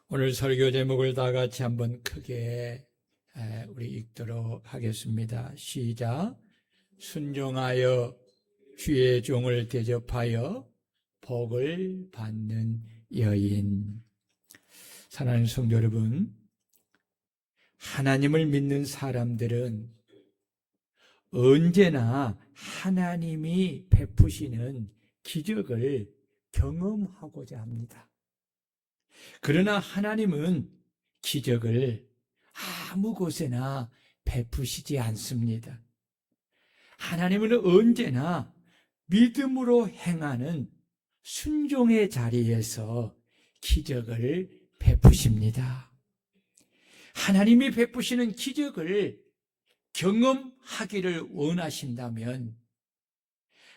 오늘 설교 제목을 다 같이 한번 크게 우리 읽도록 하겠습니다. 시작. 순종하여 주의 종을 대접하여 복을 받는 여인. 사랑하는 성도 여러분, 하나님을 믿는 사람들은 언제나 하나님이 베푸시는 기적을 경험하고자 합니다. 그러나 하나님은 기적을 아무 곳에나 베푸시지 않습니다. 하나님은 언제나 믿음으로 행하는 순종의 자리에서 기적을 베푸십니다. 하나님이 베푸시는 기적을 경험하기를 원하신다면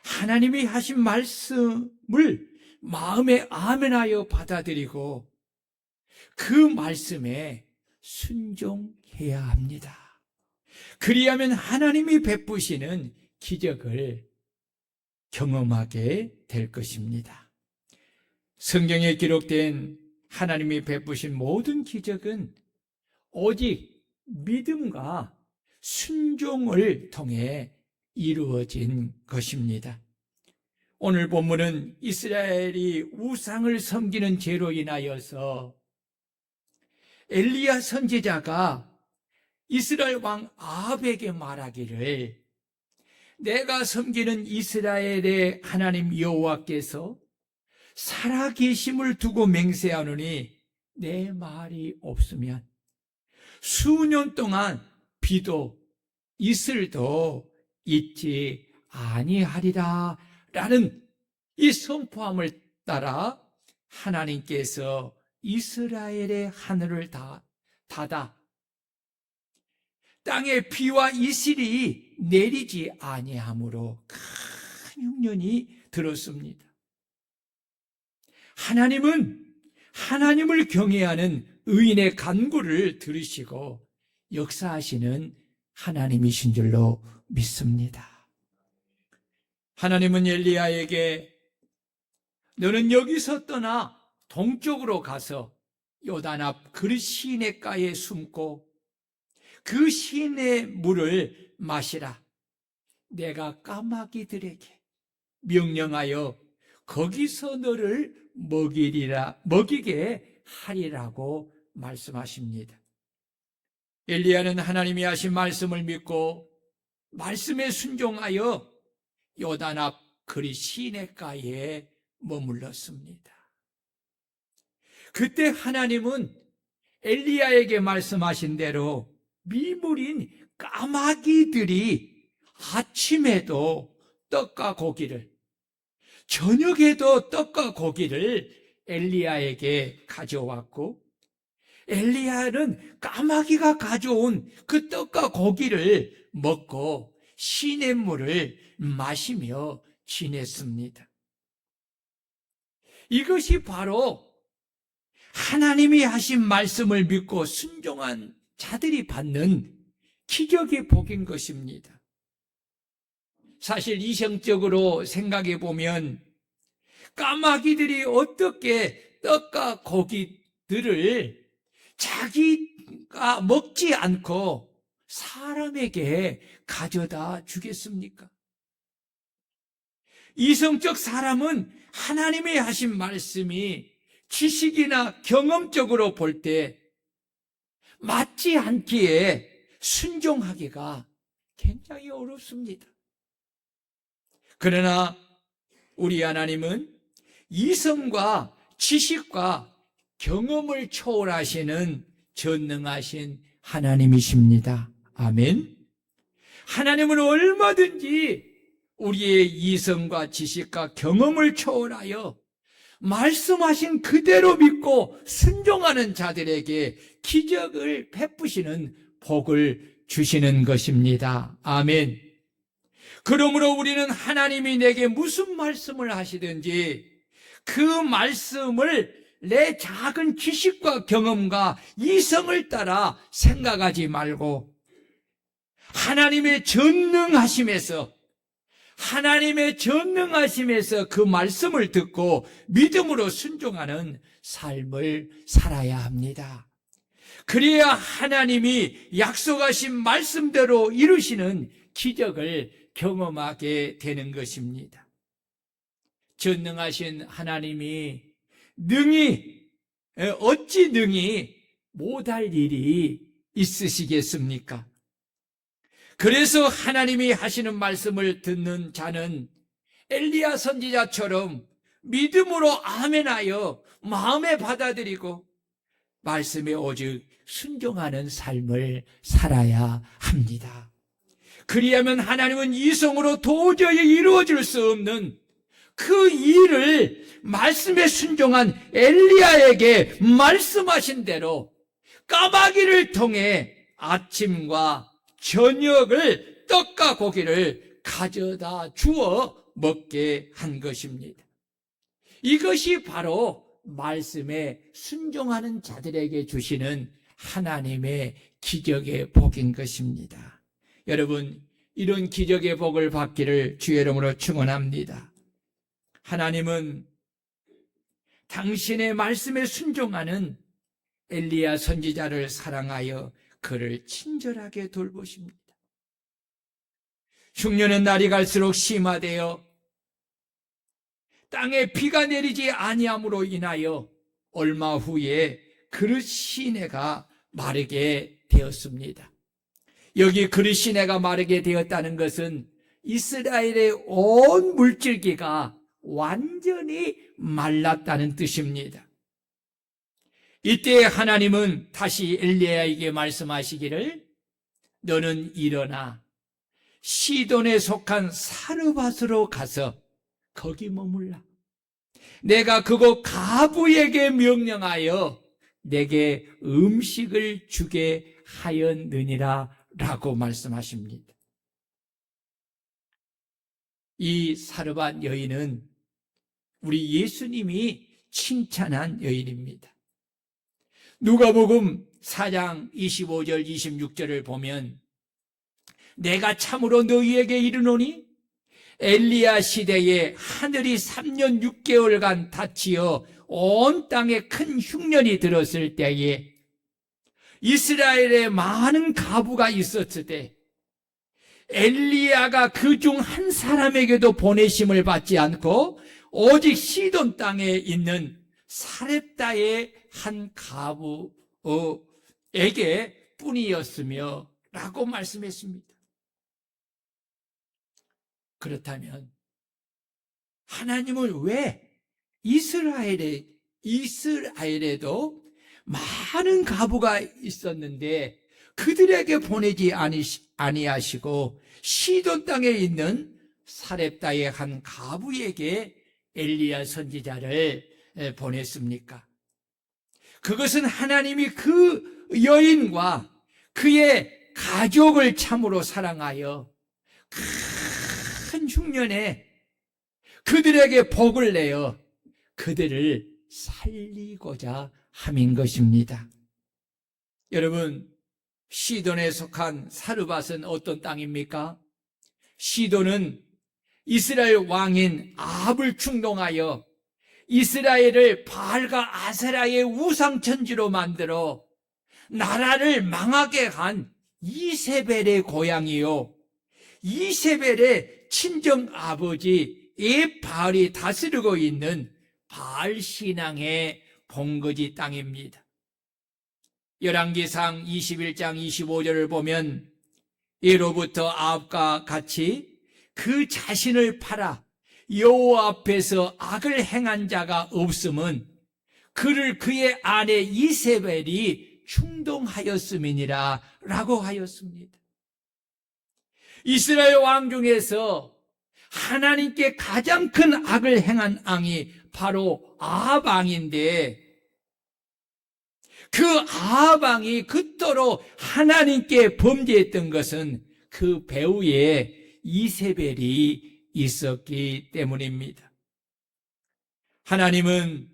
하나님이 하신 말씀을 마음에 아멘하여 받아들이고 그 말씀에 순종해야 합니다. 그리하면 하나님이 베푸시는 기적을 경험하게 될 것입니다. 성경에 기록된 하나님이 베푸신 모든 기적은 오직 믿음과 순종을 통해 이루어진 것입니다. 오늘 본문은 이스라엘이 우상을 섬기는 죄로 인하여서 엘리야 선지자가 이스라엘 왕 아합에게 말하기를 내가 섬기는 이스라엘의 하나님 여호와께서 살아계심을 두고 맹세하노니 내 말이 없으면 수년 동안 비도 이슬도 있지 아니하리라 라는 이 선포함을 따라 하나님께서 이스라엘의 하늘을 닫아 땅에 비와 이슬이 내리지 아니하므로 큰 흉년이 들었습니다. 하나님은 하나님을 경외하는 의인의 간구를 들으시고 역사하시는 하나님이신 줄로 믿습니다. 하나님은 엘리야에게 너는 여기서 떠나 동쪽으로 가서 요단 앞 그 시내가에 숨고 그 시내 물을 마시라. 내가 까마귀들에게 명령하여 거기서 너를 먹이게 하리라고 말씀하십니다. 엘리야는 하나님이 하신 말씀을 믿고 말씀에 순종하여 요단 앞 그리 시내가에 머물렀습니다. 그때 하나님은 엘리야에게 말씀하신 대로 미물인 까마귀들이 아침에도 떡과 고기를 저녁에도 떡과 고기를 엘리야에게 가져왔고 엘리야는 까마귀가 가져온 그 떡과 고기를 먹고 시냇물을 마시며 지냈습니다. 이것이 바로 하나님이 하신 말씀을 믿고 순종한 자들이 받는 기적의 복인 것입니다. 사실 이성적으로 생각해 보면 까마귀들이 어떻게 떡과 고기들을 자기가 먹지 않고 사람에게 가져다 주겠습니까? 이성적 사람은 하나님이 하신 말씀이 지식이나 경험적으로 볼 때 맞지 않기에 순종하기가 굉장히 어렵습니다. 그러나 우리 하나님은 이성과 지식과 경험을 초월하시는 전능하신 하나님이십니다. 아멘. 하나님은 얼마든지 우리의 이성과 지식과 경험을 초월하여 말씀하신 그대로 믿고 순종하는 자들에게 기적을 베푸시는 복을 주시는 것입니다. 아멘. 그러므로 우리는 하나님이 내게 무슨 말씀을 하시든지 그 말씀을 내 작은 지식과 경험과 이성을 따라 생각하지 말고 하나님의 전능하심에서 하나님의 전능하심에서 그 말씀을 듣고 믿음으로 순종하는 삶을 살아야 합니다. 그래야 하나님이 약속하신 말씀대로 이루시는 기적을 경험하게 되는 것입니다. 전능하신 하나님이 어찌 능히 못할 일이 있으시겠습니까? 그래서 하나님이 하시는 말씀을 듣는 자는 엘리야 선지자처럼 믿음으로 아멘하여 마음에 받아들이고 말씀에 오직 순종하는 삶을 살아야 합니다. 그리하면 하나님은 이성으로 도저히 이루어질 수 없는 그 일을 말씀에 순종한 엘리야에게 말씀하신 대로 까마귀를 통해 아침과 저녁을 떡과 고기를 가져다 주어 먹게 한 것입니다. 이것이 바로 말씀에 순종하는 자들에게 주시는 하나님의 기적의 복인 것입니다. 여러분, 이런 기적의 복을 받기를 주의 이름으로 축원합니다. 하나님은 당신의 말씀에 순종하는 엘리야 선지자를 사랑하여 그를 친절하게 돌보십니다. 흉년의 날이 갈수록 심화되어 땅에 비가 내리지 아니함으로 인하여 얼마 후에 그릇 시내가 마르게 되었습니다. 여기 그릇 시내가 마르게 되었다는 것은 이스라엘의 온 물질기가 완전히 말랐다는 뜻입니다. 이때 하나님은 다시 엘리야에게 말씀하시기를 너는 일어나 시돈에 속한 사르밧으로 가서 거기 머물라. 내가 그곳 가부에게 명령하여 내게 음식을 주게 하였느니라 라고 말씀하십니다. 이 사르밧 여인은 우리 예수님이 칭찬한 여인입니다. 누가복음 4장 25절 26절을 보면 내가 참으로 너희에게 이르노니 엘리야 시대에 하늘이 3년 6개월간 닫히어 온 땅에 큰 흉년이 들었을 때에 이스라엘에 많은 가부가 있었을 때 엘리야가 그중 한 사람에게도 보내심을 받지 않고 오직 시돈 땅에 있는 사렙다의 한 가부에게 뿐이었으며 라고 말씀했습니다. 그렇다면 하나님은 왜 이스라엘에도 많은 가부가 있었는데 그들에게 보내지 아니하시고 시돈 땅에 있는 사렙다의 한 가부에게 엘리야 선지자를 보냈습니까? 그것은 하나님이 그 여인과 그의 가족을 참으로 사랑하여 큰 흉년에 그들에게 복을 내어 그들을 살리고자 함인 것입니다. 여러분, 시돈에 속한 사르밧은 어떤 땅입니까? 시돈은 이스라엘 왕인 아합을 충동하여 이스라엘을 바알과 아세라의 우상천지로 만들어 나라를 망하게 한 이세벨의 고향이요, 이세벨의 친정 아버지 에바알이 다스리고 있는 바알 신앙의 본거지 땅입니다. 열왕기상 21장 25절을 보면 예로부터 아합과 같이 그 자신을 팔아 여호와 앞에서 악을 행한 자가 없음은 그를 그의 아내 이세벨이 충동하였음이니라 라고 하였습니다. 이스라엘 왕 중에서 하나님께 가장 큰 악을 행한 왕이 바로 아합 왕인데 그 아합 왕이 그토록 하나님께 범죄했던 것은 그 배후에 이세벨이 있었기 때문입니다. 하나님은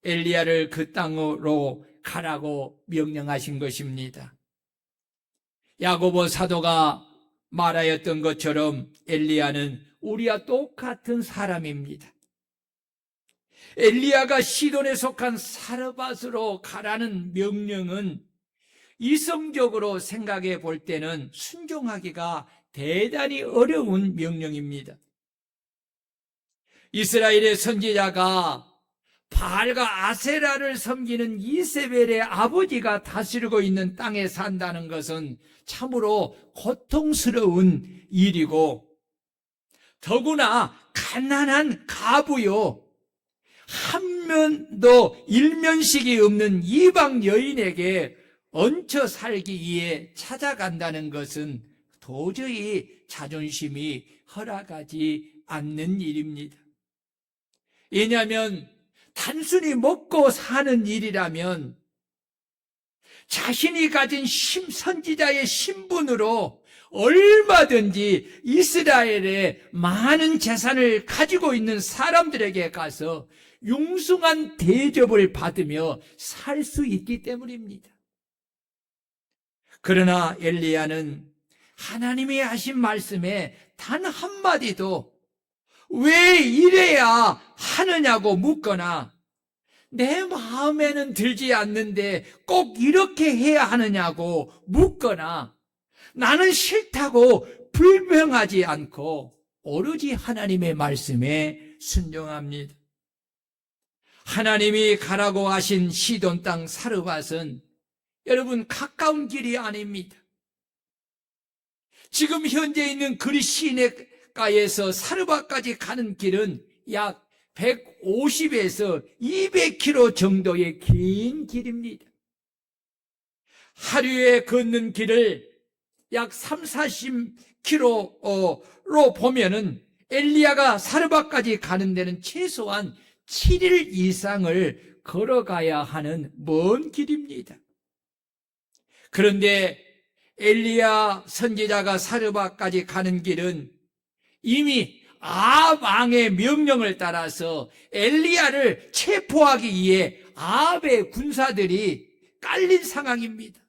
엘리야를 그 땅으로 가라고 명령하신 것입니다. 야고보 사도가 말하였던 것처럼 엘리야는 우리와 똑같은 사람입니다. 엘리야가 시돈에 속한 사르밧으로 가라는 명령은 이성적으로 생각해 볼 때는 순종하기가 대단히 어려운 명령입니다. 이스라엘의 선지자가 바알과 아세라를 섬기는 이세벨의 아버지가 다스리고 있는 땅에 산다는 것은 참으로 고통스러운 일이고, 더구나 가난한 가부요, 한 면도 일면식이 없는 이방 여인에게 얹혀 살기 위해 찾아간다는 것은 도저히 자존심이 허락하지 않는 일입니다. 왜냐하면 단순히 먹고 사는 일이라면 자신이 가진 선지자의 신분으로 얼마든지 이스라엘의 많은 재산을 가지고 있는 사람들에게 가서 융숭한 대접을 받으며 살 수 있기 때문입니다. 그러나 엘리야는 하나님이 하신 말씀에 단 한마디도 왜 이래야 하느냐고 묻거나, 내 마음에는 들지 않는데 꼭 이렇게 해야 하느냐고 묻거나, 나는 싫다고 불평하지 않고 오로지 하나님의 말씀에 순종합니다. 하나님이 가라고 하신 시돈 땅 사르밧은 여러분 가까운 길이 아닙니다. 지금 현재 있는 그리 시내가에서 사르밧까지 가는 길은 약 150에서 200km 정도의 긴 길입니다. 하루에 걷는 길을 약 30-40km로 보면은 엘리야가 사르밧까지 가는 데는 최소한 7일 이상을 걸어가야 하는 먼 길입니다. 그런데 엘리야 선지자가 사르밧까지 가는 길은 이미 아합 왕의 명령을 따라서 엘리야를 체포하기 위해 아합의 군사들이 깔린 상황입니다.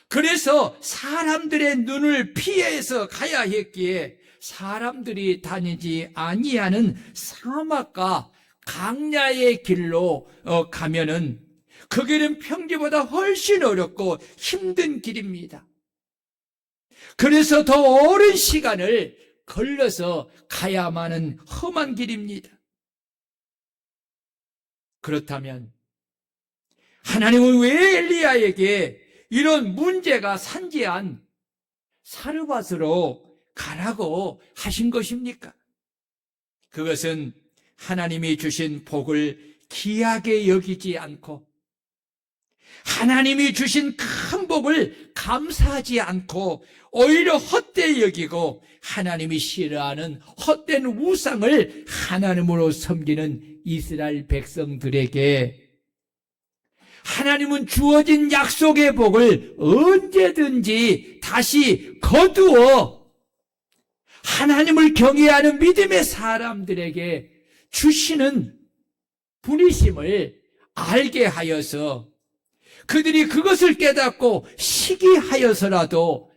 그래서 사람들의 눈을 피해서 가야 했기에 사람들이 다니지 아니하는 사막과 강야의 길로 가면은 그 길은 평지보다 훨씬 어렵고 힘든 길입니다. 그래서 더 오랜 시간을 걸려서 가야만 하는 험한 길입니다. 그렇다면 하나님은 왜 엘리야에게 이런 문제가 산재한 사르밧으로 가라고 하신 것입니까? 그것은 하나님이 주신 복을 귀하게 여기지 않고, 하나님이 주신 큰 복을 감사하지 않고 오히려 헛되이 여기고 하나님이 싫어하는 헛된 우상을 하나님으로 섬기는 이스라엘 백성들에게 하나님은 주어진 약속의 복을 언제든지 다시 거두어 하나님을 경외하는 믿음의 사람들에게 주시는 분이심을 알게 하여서 그들이 그것을 깨닫고 시기하여서라도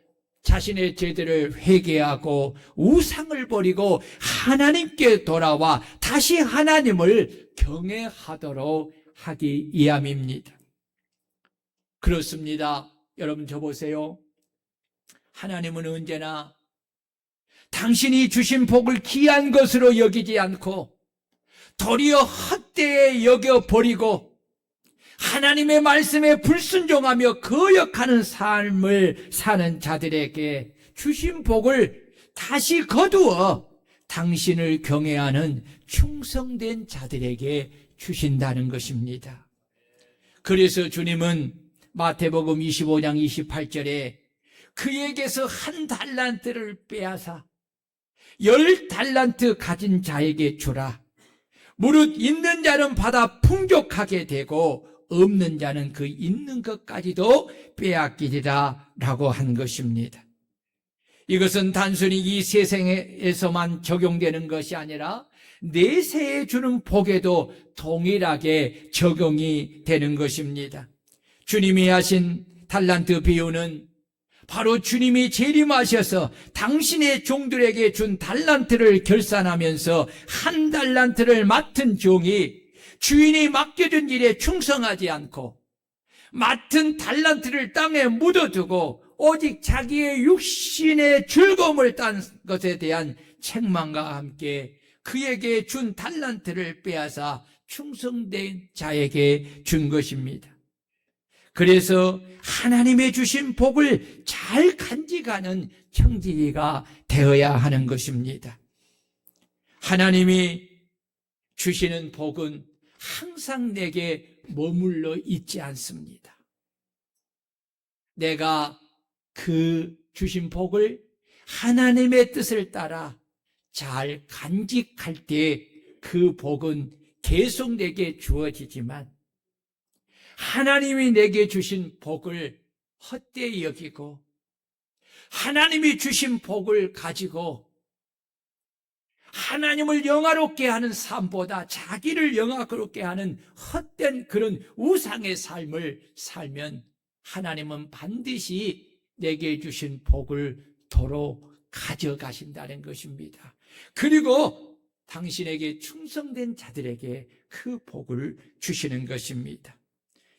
자신의 죄들을 회개하고 우상을 버리고 하나님께 돌아와 다시 하나님을 경외하도록 하기 위함입니다. 그렇습니다. 여러분 저 보세요. 하나님은 언제나 당신이 주신 복을 귀한 것으로 여기지 않고 도리어 헛되이 여겨버리고 하나님의 말씀에 불순종하며 거역하는 삶을 사는 자들에게 주신 복을 다시 거두어 당신을 경외하는 충성된 자들에게 주신다는 것입니다. 그래서 주님은 마태복음 25장 28절에 그에게서 1달란트를 빼앗아 10달란트 가진 자에게 주라. 무릇 있는 자는 받아 풍족하게 되고 없는 자는 그 있는 것까지도 빼앗기리라 라고 한 것입니다. 이것은 단순히 이 세상에서만 적용되는 것이 아니라 내세에 주는 복에도 동일하게 적용이 되는 것입니다. 주님이 하신 달란트 비유는 바로 주님이 재림하셔서 당신의 종들에게 준 달란트를 결산하면서 한 달란트를 맡은 종이 주인이 맡겨준 일에 충성하지 않고 맡은 달란트를 땅에 묻어두고 오직 자기의 육신의 즐거움을 딴 것에 대한 책망과 함께 그에게 준 달란트를 빼앗아 충성된 자에게 준 것입니다. 그래서 하나님의 주신 복을 잘 간직하는 청지기가 되어야 하는 것입니다. 하나님이 주시는 복은 항상 내게 머물러 있지 않습니다. 내가 그 주신 복을 하나님의 뜻을 따라 잘 간직할 때 그 복은 계속 내게 주어지지만 하나님이 내게 주신 복을 헛되이 여기고 하나님이 주신 복을 가지고 하나님을 영화롭게 하는 삶보다 자기를 영화롭게 하는 헛된 그런 우상의 삶을 살면 하나님은 반드시 내게 주신 복을 도로 가져가신다는 것입니다. 그리고 당신에게 충성된 자들에게 그 복을 주시는 것입니다.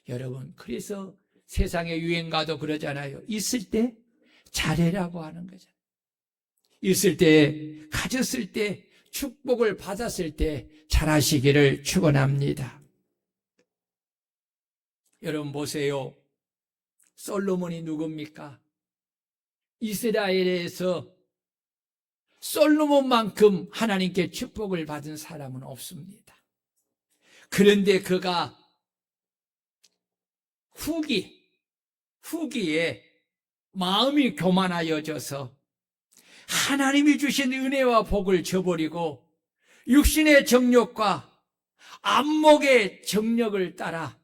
여러분, 그래서 세상의 유행가도 그러잖아요. 있을 때 잘해라고 하는 거잖아요. 있을 때, 가졌을 때, 축복을 받았을 때 잘하시기를 축원합니다. 여러분 보세요. 솔로몬이 누굽니까? 이스라엘에서 솔로몬만큼 하나님께 축복을 받은 사람은 없습니다. 그런데 그가 후기에 마음이 교만하여져서 하나님이 주신 은혜와 복을 저버리고 육신의 정욕과 안목의 정력을 따라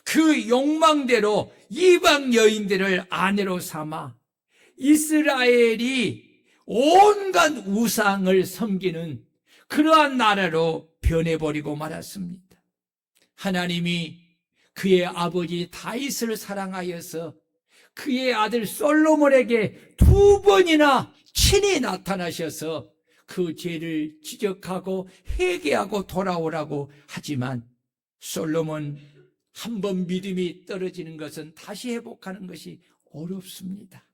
그 욕망대로 이방 여인들을 아내로 삼아 이스라엘이 온갖 우상을 섬기는 그러한 나라로 변해버리고 말았습니다. 하나님이 그의 아버지 다윗을 사랑하여서 그의 아들 솔로몬에게 2번이나 친히 나타나셔서 그 죄를 지적하고 회개하고 돌아오라고 하지만 솔로몬 한 번 믿음이 떨어지는 것은 다시 회복하는 것이 어렵습니다.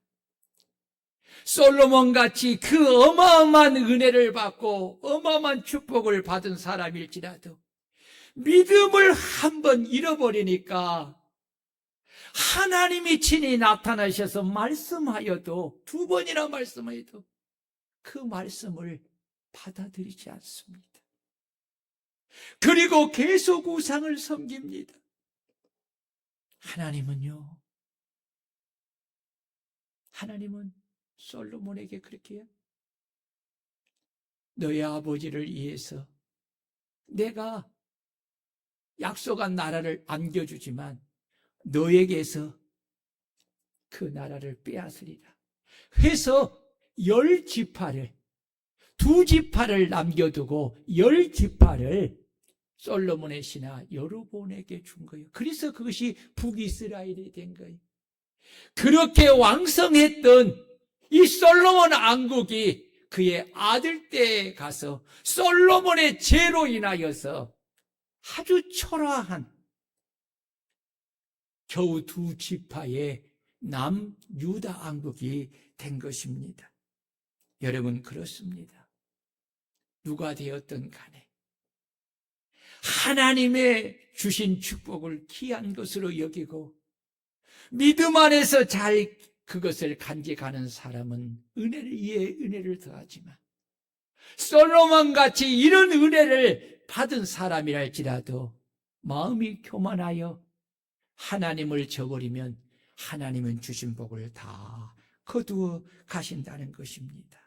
솔로몬같이 그 어마어마한 은혜를 받고 어마어마한 축복을 받은 사람일지라도 믿음을 한 번 잃어버리니까 하나님이 친히 나타나셔서 말씀하여도 2번이나 말씀하여도 그 말씀을 받아들이지 않습니다. 그리고 계속 우상을 섬깁니다. 하나님은 솔로몬에게 그렇게 해요. 너의 아버지를 위해서 내가 약속한 나라를 안겨주지만 너에게서 그 나라를 빼앗으리라 해서 10지파를 2지파를 남겨두고 10지파를 솔로몬의 신하 여로보암에게 준 거예요. 그래서 그것이 북이스라엘이 된 거예요. 그렇게 왕성했던 이 솔로몬 왕국이 그의 아들 때에 가서 솔로몬의 죄로 인하여서 아주 초라한 겨우 2지파의 남유다 왕국이 된 것입니다. 여러분 그렇습니다. 누가 되었든 간에 하나님의 주신 축복을 귀한 것으로 여기고 믿음 안에서 잘 그것을 간직하는 사람은 은혜를 위해 은혜를 더하지만 솔로몬같이 이런 은혜를 받은 사람이랄지라도 마음이 교만하여 하나님을 저버리면 하나님은 주신 복을 다 거두어 가신다는 것입니다.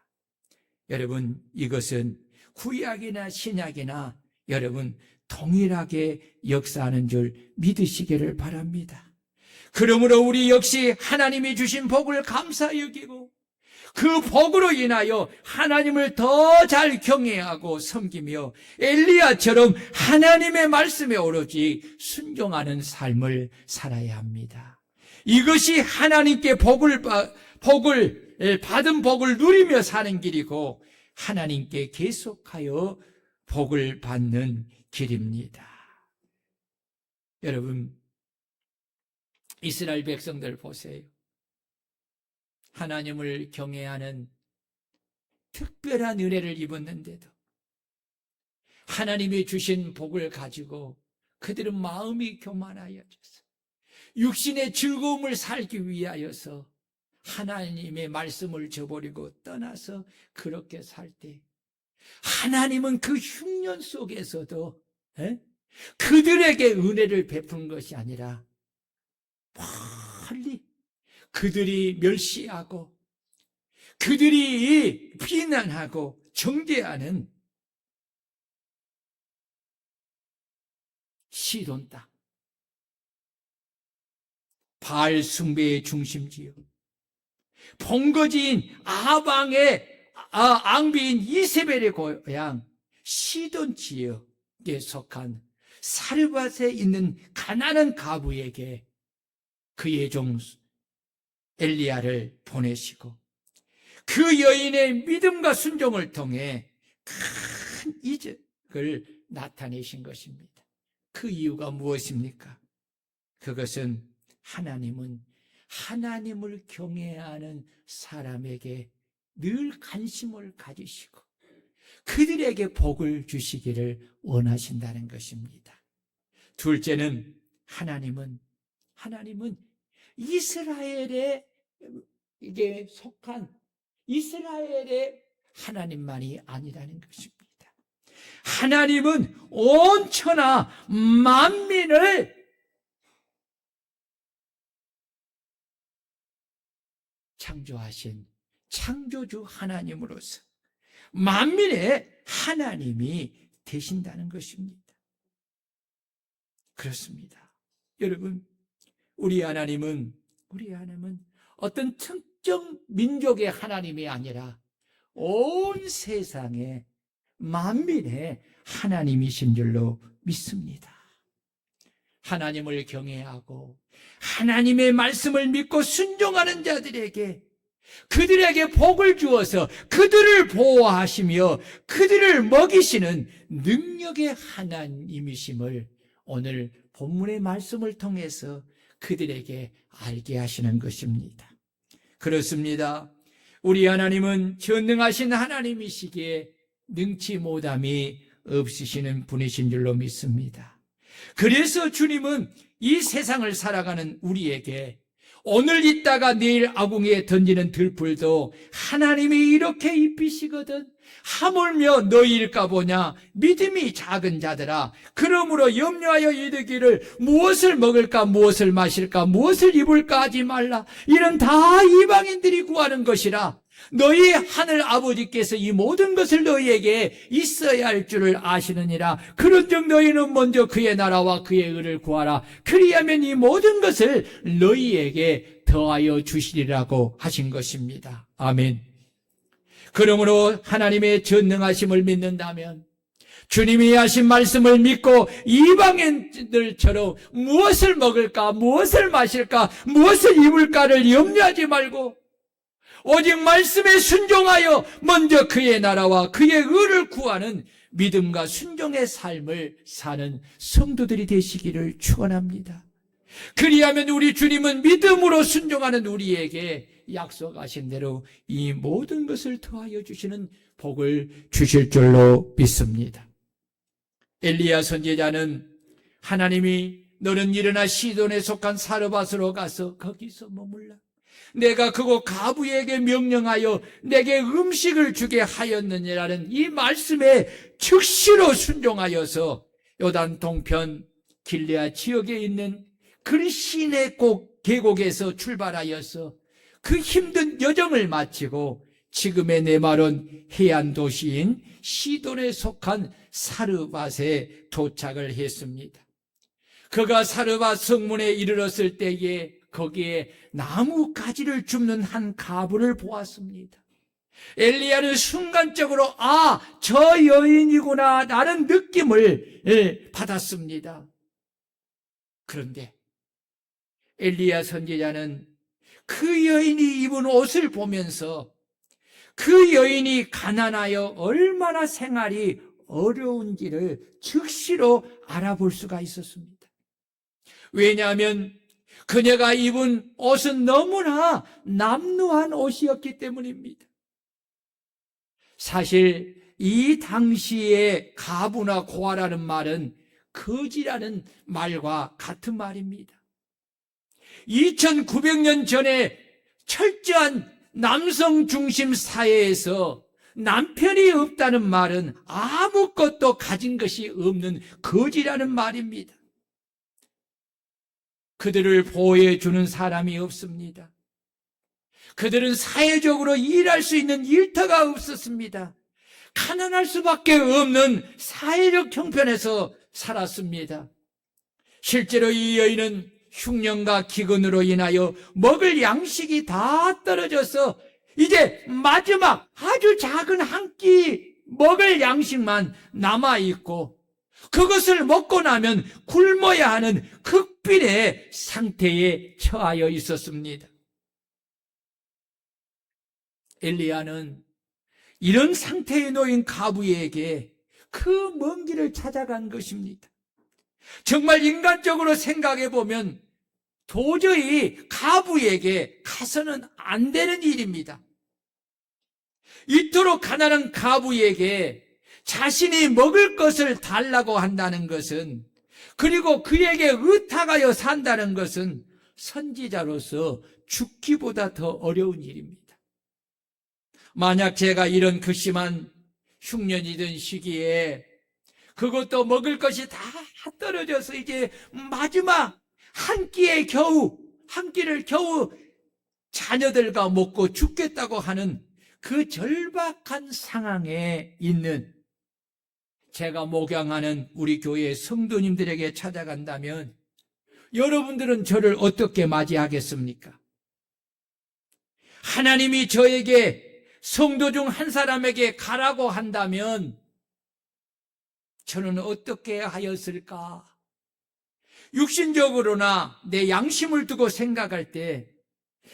여러분 이것은 구약이나 신약이나 여러분 동일하게 역사하는 줄 믿으시기를 바랍니다. 그러므로 우리 역시 하나님이 주신 복을 감사히 여기고 그 복으로 인하여 하나님을 더 잘 경외하고 섬기며 엘리야처럼 하나님의 말씀에 오로지 순종하는 삶을 살아야 합니다. 이것이 하나님께 복을 받은 복을 누리며 사는 길이고 하나님께 계속하여 복을 받는 길입니다. 여러분, 이스라엘 백성들 보세요. 하나님을 경외하는 특별한 은혜를 입었는데도 하나님이 주신 복을 가지고 그들은 마음이 교만하여져서 육신의 즐거움을 살기 위하여서 하나님의 말씀을 저버리고 떠나서 그렇게 살 때 하나님은 그 흉년 속에서도 그들에게 은혜를 베푼 것이 아니라 멀리 그들이 멸시하고 그들이 비난하고 정죄하는 시돈 땅, 바알 숭배의 중심지요, 본거지인 아방의 앙비인 이세벨의 고향 시돈 지역에 속한 사르밧에 있는 가난한 과부에게 그의 종 엘리야를 보내시고 그 여인의 믿음과 순종을 통해 큰 이적을 나타내신 것입니다. 그 이유가 무엇입니까? 그것은 하나님을 경외하는 사람에게 늘 관심을 가지시고 그들에게 복을 주시기를 원하신다는 것입니다. 둘째는 하나님은 이스라엘에 속한 이스라엘의 하나님만이 아니라는 것입니다. 하나님은 온 천하 만민을 창조하신 창조주 하나님으로서 만민의 하나님이 되신다는 것입니다. 그렇습니다. 여러분, 우리 하나님은 어떤 특정 민족의 하나님이 아니라 온 세상의 만민의 하나님이신 줄로 믿습니다. 하나님을 경외하고 하나님의 말씀을 믿고 순종하는 자들에게 그들에게 복을 주어서 그들을 보호하시며 그들을 먹이시는 능력의 하나님이심을 오늘 본문의 말씀을 통해서 그들에게 알게 하시는 것입니다. 그렇습니다. 우리 하나님은 전능하신 하나님이시기에 능치 못함이 없으시는 분이신 줄로 믿습니다. 그래서 주님은 이 세상을 살아가는 우리에게 오늘 있다가 내일 아궁이에 던지는 들풀도 하나님이 이렇게 입히시거든. 하물며 너희일까 보냐. 믿음이 작은 자들아, 그러므로 염려하여 이르기를 무엇을 먹을까 무엇을 마실까 무엇을 입을까 하지 말라. 이는 다 이방인들이 구하는 것이라. 너희 하늘 아버지께서 이 모든 것을 너희에게 있어야 할 줄을 아시느니라. 그런즉 너희는 먼저 그의 나라와 그의 의를 구하라. 그리하면 이 모든 것을 너희에게 더하여 주시리라고 하신 것입니다. 아멘. 그러므로 하나님의 전능하심을 믿는다면 주님이 하신 말씀을 믿고 이방인들처럼 무엇을 먹을까 무엇을 마실까 무엇을 입을까를 염려하지 말고 오직 말씀에 순종하여 먼저 그의 나라와 그의 의를 구하는 믿음과 순종의 삶을 사는 성도들이 되시기를 축원합니다. 그리하면 우리 주님은 믿음으로 순종하는 우리에게 약속하신 대로 이 모든 것을 더하여 주시는 복을 주실 줄로 믿습니다. 엘리야 선지자는 하나님이 너는 일어나 시돈에 속한 사르밧으로 가서 거기서 머물라. 내가 그곳 과부에게 명령하여 내게 음식을 주게 하였느니라는 이 말씀에 즉시로 순종하여서 요단 동편 길르앗 지역에 있는 그 시내 계곡에서 출발하여서 그 힘든 여정을 마치고 지금의 내 말은 해안 도시인 시돈에 속한 사르밧에 도착을 했습니다. 그가 사르밧 성문에 이르렀을 때에 거기에 나무 가지를 줍는 한 과부를 보았습니다. 엘리야는 순간적으로 저 여인이구나 라는 느낌을 받았습니다. 그런데 엘리야 선지자는 그 여인이 입은 옷을 보면서 그 여인이 가난하여 얼마나 생활이 어려운지를 즉시로 알아볼 수가 있었습니다. 왜냐하면 그녀가 입은 옷은 너무나 남루한 옷이었기 때문입니다. 사실 이 당시에 가부나 고아라는 말은 거지라는 말과 같은 말입니다. 2900년 전에 철저한 남성 중심 사회에서 남편이 없다는 말은 아무것도 가진 것이 없는 거지라는 말입니다. 그들을 보호해주는 사람이 없습니다. 그들은 사회적으로 일할 수 있는 일터가 없었습니다. 가난할 수밖에 없는 사회적 형편에서 살았습니다. 실제로 이 여인은 흉년과 기근으로 인하여 먹을 양식이 다 떨어져서 이제 마지막 아주 작은 한 끼 먹을 양식만 남아있고 그것을 먹고 나면 굶어야 하는 극빈의 상태에 처하여 있었습니다. 엘리야는 이런 상태에 놓인 가부에게 그 먼 길을 찾아간 것입니다. 정말 인간적으로 생각해 보면 도저히 가부에게 가서는 안 되는 일입니다. 이토록 가난한 가부에게 자신이 먹을 것을 달라고 한다는 것은, 그리고 그에게 의탁하여 산다는 것은 선지자로서 죽기보다 더 어려운 일입니다. 만약 제가 이런 극심한 흉년이던 시기에 그것도 먹을 것이 다 떨어져서 이제 마지막 한 끼를 겨우 자녀들과 먹고 죽겠다고 하는 그 절박한 상황에 있는 제가 목양하는 우리 교회 성도님들에게 찾아간다면 여러분들은 저를 어떻게 맞이하겠습니까? 하나님이 저에게 성도 중 한 사람에게 가라고 한다면 저는 어떻게 하였을까? 육신적으로나 내 양심을 두고 생각할 때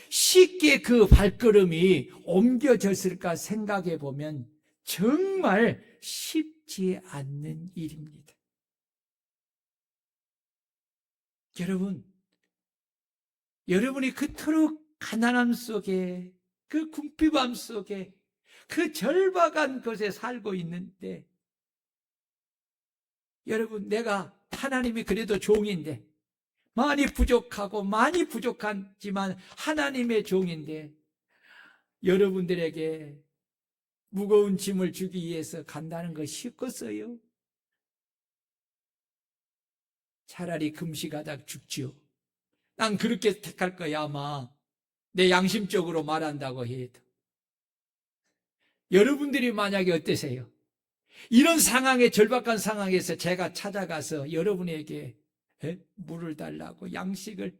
쉽게 그 발걸음이 옮겨졌을까 생각해 보면 정말 쉽지 않는 일입니다. 여러분이 그토록 가난함 속에, 그 궁핍함 속에, 그 절박한 곳에 살고 있는데, 여러분, 내가 하나님이 그래도 종인데, 많이 부족하고 많이 부족하지만 하나님의 종인데, 여러분들에게 무거운 짐을 주기 위해서 간다는 거 쉽겠어요? 차라리 금식하다 죽지요. 난 그렇게 택할 거야, 아마. 내 양심적으로 말한다고 해도. 여러분들이 만약에 어떠세요? 이런 상황에, 절박한 상황에서 제가 찾아가서 여러분에게 물을 달라고, 양식을,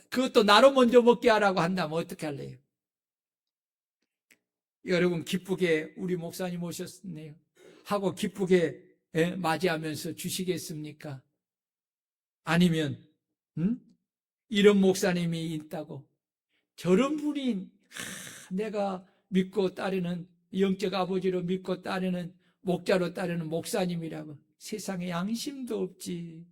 그것도 나로 먼저 먹게 하라고 한다면 어떻게 할래요? 여러분 기쁘게 우리 목사님 오셨네요 하고 기쁘게 맞이하면서 주시겠습니까? 아니면 이런 목사님이 있다고, 저런 분이 내가 믿고 따르는, 영적 아버지로 믿고 따르는, 목자로 따르는 목사님이라고, 세상에 양심도 없지.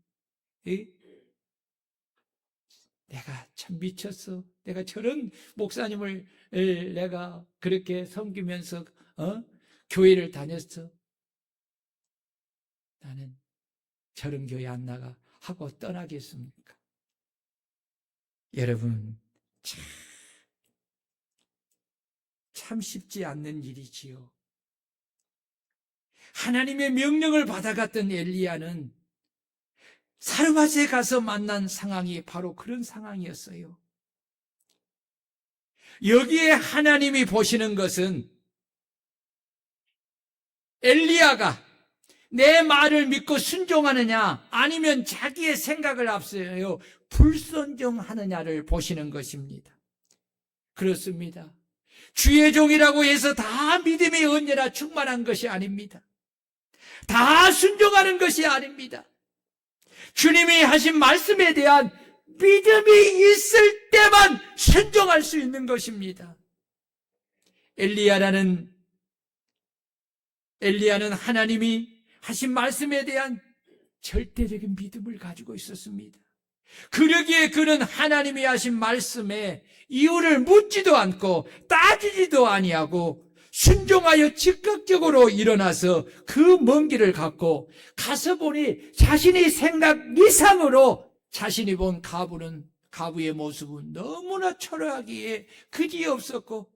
내가 참 미쳤어. 내가 저런 목사님을 내가 그렇게 섬기면서 교회를 다녔어. 나는 저런 교회 안 나가 하고 떠나겠습니까? 여러분, 참 쉽지 않는 일이지요. 하나님의 명령을 받아갔던 엘리야는 사르밧에 가서 만난 상황이 바로 그런 상황이었어요. 여기에 하나님이 보시는 것은 엘리야가 내 말을 믿고 순종하느냐 아니면 자기의 생각을 앞세워 불순종하느냐를 보시는 것입니다. 그렇습니다. 주의 종이라고 해서 다 믿음의 은혜라 충만한 것이 아닙니다. 다 순종하는 것이 아닙니다. 주님이 하신 말씀에 대한 믿음이 있을 때만 순종할 수 있는 것입니다. 엘리야는 하나님이 하신 말씀에 대한 절대적인 믿음을 가지고 있었습니다. 그러기에 그는 하나님이 하신 말씀에 이유를 묻지도 않고 따지지도 아니하고 순종하여 즉각적으로 일어나서 그 먼 길을 갔고, 가서 보니 자신이 생각 이상으로 자신이 본 가부의 모습은 너무나 초라하기에 그지없었고,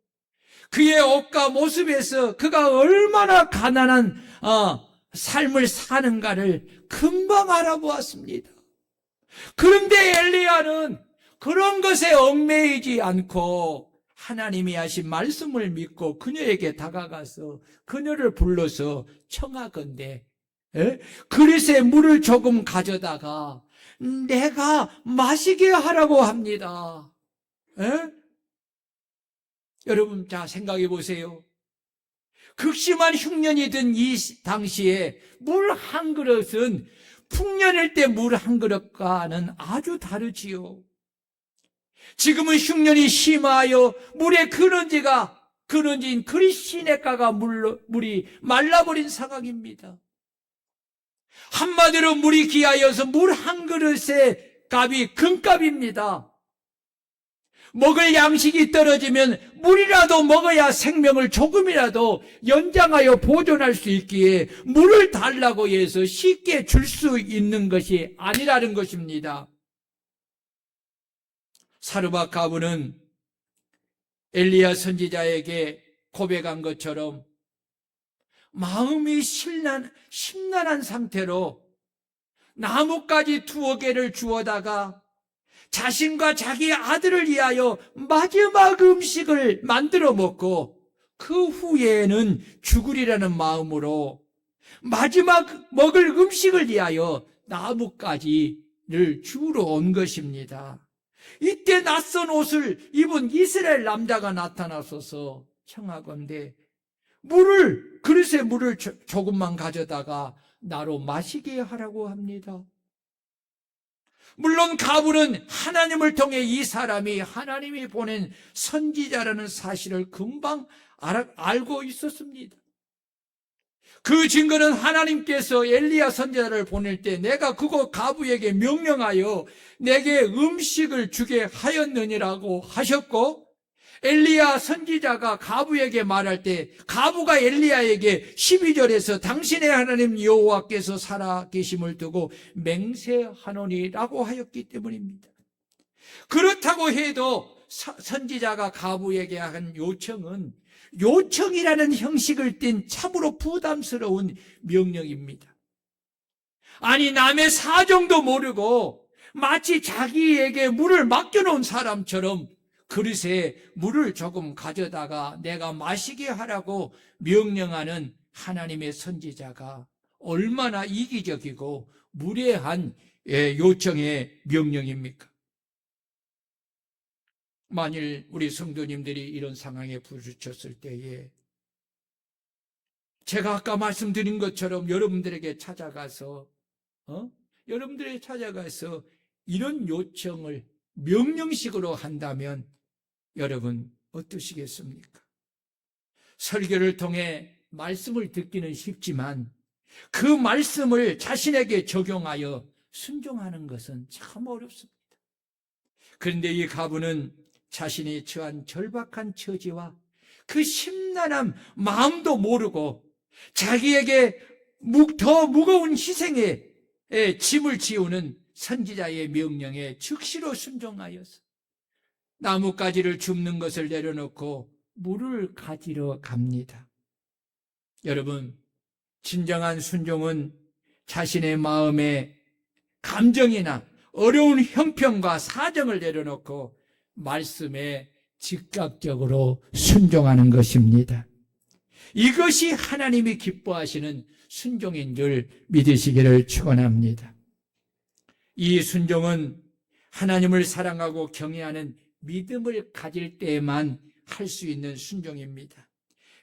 그의 옷과 모습에서 그가 얼마나 가난한 삶을 사는가를 금방 알아보았습니다. 그런데 엘리야는 그런 것에 얽매이지 않고 하나님이 하신 말씀을 믿고 그녀에게 다가가서 그녀를 불러서 청하건대 그릇에 물을 조금 가져다가 내가 마시게 하라고 합니다. 여러분, 자, 생각해 보세요. 극심한 흉년이 든 이 당시에 물 한 그릇은 풍년일 때 물 한 그릇과는 아주 다르지요. 지금은 흉년이 심하여 물의 근원지인 그리시내가가 물이 말라버린 상황입니다. 한마디로 물이 귀하여서 물 한 그릇의 값이 금값입니다. 먹을 양식이 떨어지면 물이라도 먹어야 생명을 조금이라도 연장하여 보존할 수 있기에 물을 달라고 해서 쉽게 줄 수 있는 것이 아니라는 것입니다. 사르밧 가부는 엘리야 선지자에게 고백한 것처럼 마음이 심란한 상태로 나뭇가지 2개를 주워다가 자신과 자기 아들을 위하여 마지막 음식을 만들어 먹고 그 후에는 죽으리라는 마음으로 마지막 먹을 음식을 위하여 나뭇가지를 주우러 온 것입니다. 이때 낯선 옷을 입은 이스라엘 남자가 나타나서서 청하건대 그릇에 물을 조금만 가져다가 나로 마시게 하라고 합니다. 물론 가부는 하나님을 통해 이 사람이 하나님이 보낸 선지자라는 사실을 금방 알고 있었습니다. 그 증거는 하나님께서 엘리야 선지자를 보낼 때 내가 그곳 가부에게 명령하여 내게 음식을 주게 하였느니라고 하셨고, 엘리야 선지자가 가부에게 말할 때 가부가 엘리야에게 12절에서 당신의 하나님 여호와께서 살아계심을 두고 맹세하노니라고 하였기 때문입니다. 그렇다고 해도 선지자가 가부에게 한 요청이라는 형식을 띤 참으로 부담스러운 명령입니다. 아니, 남의 사정도 모르고 마치 자기에게 물을 맡겨놓은 사람처럼 그릇에 물을 조금 가져다가 내가 마시게 하라고 명령하는 하나님의 선지자가 얼마나 이기적이고 무례한 요청의 명령입니까? 만일 우리 성도님들이 이런 상황에 부딪혔을 때에 제가 아까 말씀드린 것처럼 여러분들에게 찾아가서 이런 요청을 명령식으로 한다면 여러분 어떠시겠습니까? 설교를 통해 말씀을 듣기는 쉽지만 그 말씀을 자신에게 적용하여 순종하는 것은 참 어렵습니다. 그런데 이 가부는 자신이 처한 절박한 처지와 그 심란한 마음도 모르고 자기에게 더 무거운 희생에 짐을 지우는 선지자의 명령에 즉시로 순종하여서 나뭇가지를 줍는 것을 내려놓고 물을 가지러 갑니다. 여러분, 진정한 순종은 자신의 마음의 감정이나 어려운 형편과 사정을 내려놓고 말씀에 즉각적으로 순종하는 것입니다. 이것이 하나님이 기뻐하시는 순종인 줄 믿으시기를 축원합니다. 이 순종은 하나님을 사랑하고 경외하는 믿음을 가질 때에만 할 수 있는 순종입니다.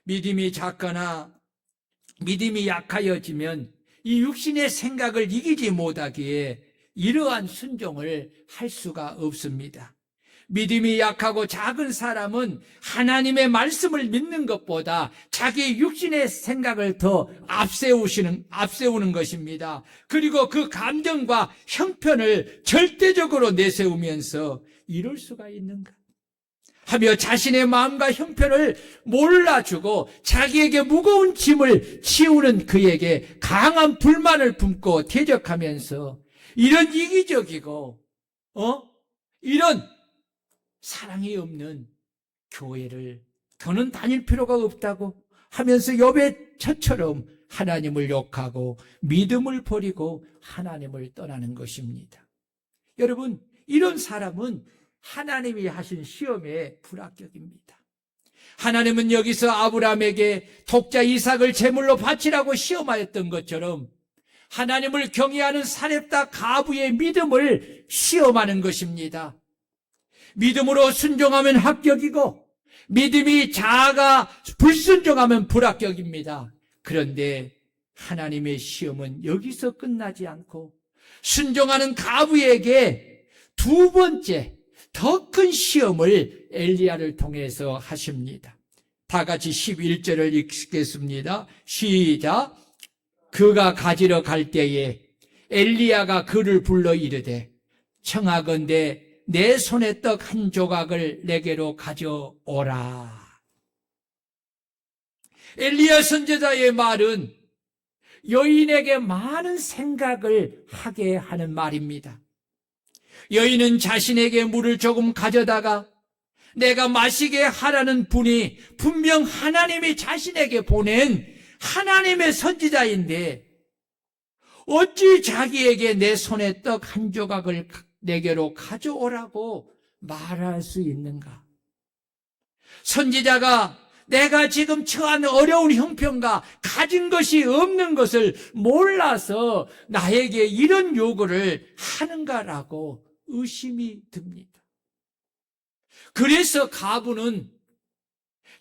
믿음이 작거나 믿음이 약하여지면 이 육신의 생각을 이기지 못하기에 이러한 순종을 할 수가 없습니다. 믿음이 약하고 작은 사람은 하나님의 말씀을 믿는 것보다 자기 육신의 생각을 더 앞세우는 것입니다. 그리고 그 감정과 형편을 절대적으로 내세우면서 이럴 수가 있는가 하며 자신의 마음과 형편을 몰라주고 자기에게 무거운 짐을 치우는 그에게 강한 불만을 품고 대적하면서 이런 이기적이고 이런 사랑이 없는 교회는 다닐 필요가 없다고 하면서 욥의 처처럼 하나님을 욕하고 믿음을 버리고 하나님을 떠나는 것입니다. 여러분, 이런 사람은 하나님이 하신 시험에 불합격입니다. 하나님은 여기서 아브라함에게 독자 이삭을 제물로 바치라고 시험하였던 것처럼 하나님을 경외하는 사렙다 가부의 믿음을 시험하는 것입니다. 믿음으로 순종하면 합격이고 믿음이 작아 불순종하면 불합격입니다. 그런데 하나님의 시험은 여기서 끝나지 않고 순종하는 가부에게 두 번째 더 큰 시험을 엘리야를 통해서 하십니다. 다 같이 11절을 읽겠습니다. 시작. 그가 가지러 갈 때에 엘리야가 그를 불러 이르되 청하건대 내 손에 떡 한 조각을 내게로 가져오라. 엘리야 선지자의 말은 여인에게 많은 생각을 하게 하는 말입니다. 여인은 자신에게 물을 조금 가져다가 내가 마시게 하라는 분이 분명 하나님이 자신에게 보낸 하나님의 선지자인데 어찌 자기에게 내 손에 떡 한 조각을 내게로 가져오라고 말할 수 있는가? 선지자가 내가 지금 처한 어려운 형편과 가진 것이 없는 것을 몰라서 나에게 이런 요구를 하는가라고 의심이 듭니다. 그래서 가부는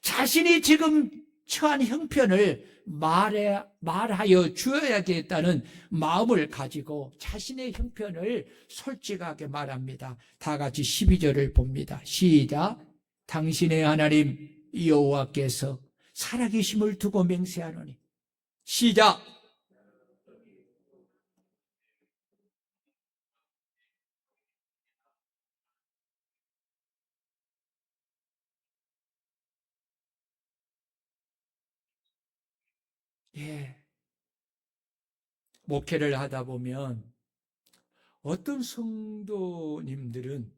자신이 지금 처한 형편을 말하여 주어야겠다는 마음을 가지고 자신의 형편을 솔직하게 말합니다. 다 같이 12절을 봅니다. 시작. 당신의 하나님 여호와께서 살아계심을 두고 맹세하노니. 시작. 예. 목회를 하다 보면 어떤 성도님들은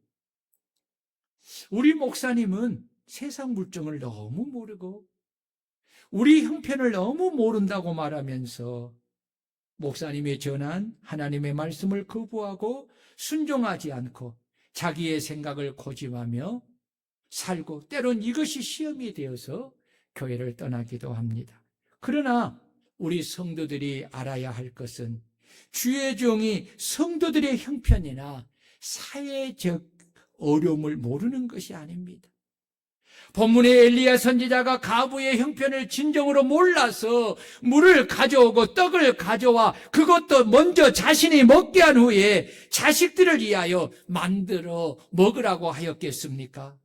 우리 목사님은 세상 물정을 너무 모르고 우리 형편을 너무 모른다고 말하면서 목사님이 전한 하나님의 말씀을 거부하고 순종하지 않고 자기의 생각을 고집하며 살고 때론 이것이 시험이 되어서 교회를 떠나기도 합니다. 그러나 우리 성도들이 알아야 할 것은 주의 종이 성도들의 형편이나 사회적 어려움을 모르는 것이 아닙니다. 본문의 엘리야 선지자가 가부의 형편을 진정으로 몰라서 물을 가져오고 떡을 가져와 그것도 먼저 자신이 먹게 한 후에 자식들을 위하여 만들어 먹으라고 하였겠습니까?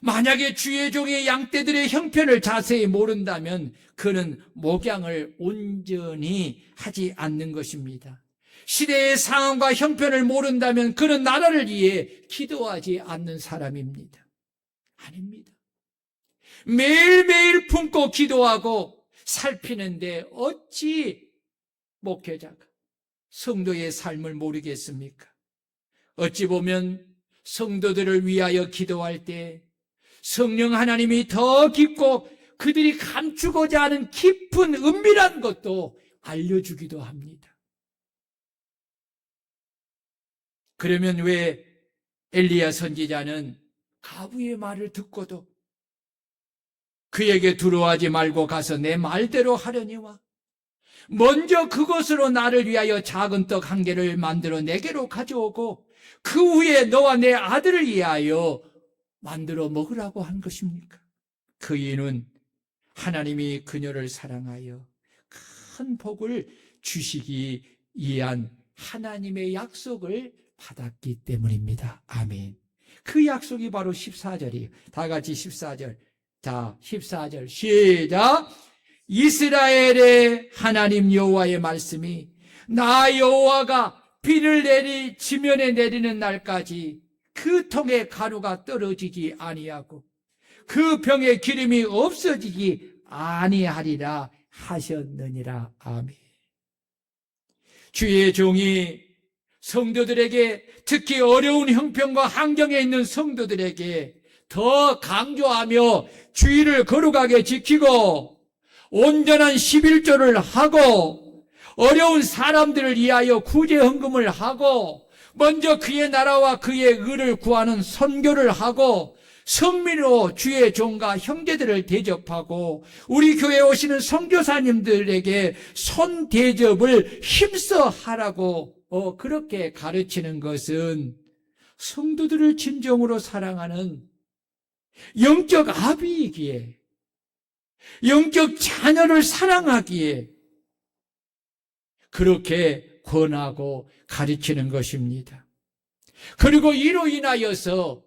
만약에 주의 종의 양떼들의 형편을 자세히 모른다면 그는 목양을 온전히 하지 않는 것입니다. 시대의 상황과 형편을 모른다면 그는 나라를 위해 기도하지 않는 사람입니다. 아닙니다. 매일매일 품고 기도하고 살피는데 어찌 목회자가 성도의 삶을 모르겠습니까? 어찌 보면 성도들을 위하여 기도할 때 성령 하나님이 더 깊고 그들이 감추고자 하는 깊은 은밀한 것도 알려주기도 합니다. 그러면 왜 엘리야 선지자는 가부의 말을 듣고도 그에게 두려워하지 말고 가서 내 말대로 하려니와 먼저 그것으로 나를 위하여 작은 떡 한 개를 만들어 내게로 가져오고 그 후에 너와 내 아들을 위하여 만들어 먹으라고 한 것입니까? 그 이유는 하나님이 그녀를 사랑하여 큰 복을 주시기 위한 하나님의 약속을 받았기 때문입니다. 아멘. 그 약속이 바로 14절이에요. 다 같이 14절. 자, 14절 시작. 이스라엘의 하나님 여호와의 말씀이 나 여호와가 비를 지면에 내리는 날까지 그 통에 가루가 떨어지지 아니하고 그 병에 기름이 없어지지 아니하리라 하셨느니라. 아멘. 주의 종이 성도들에게, 특히 어려운 형편과 환경에 있는 성도들에게 더 강조하며 주의를 거룩하게 지키고 온전한 11조를 하고 어려운 사람들을 위하여 구제 헌금을 하고 먼저 그의 나라와 그의 의를 구하는 선교를 하고 성민으로 주의 종과 형제들을 대접하고 우리 교회에 오시는 선교사님들에게 손 대접을 힘써 하라고 그렇게 가르치는 것은 성도들을 진정으로 사랑하는 영적 아비이기에, 영적 자녀를 사랑하기에 그렇게 권하고 가르치는 것입니다. 그리고 이로 인하여서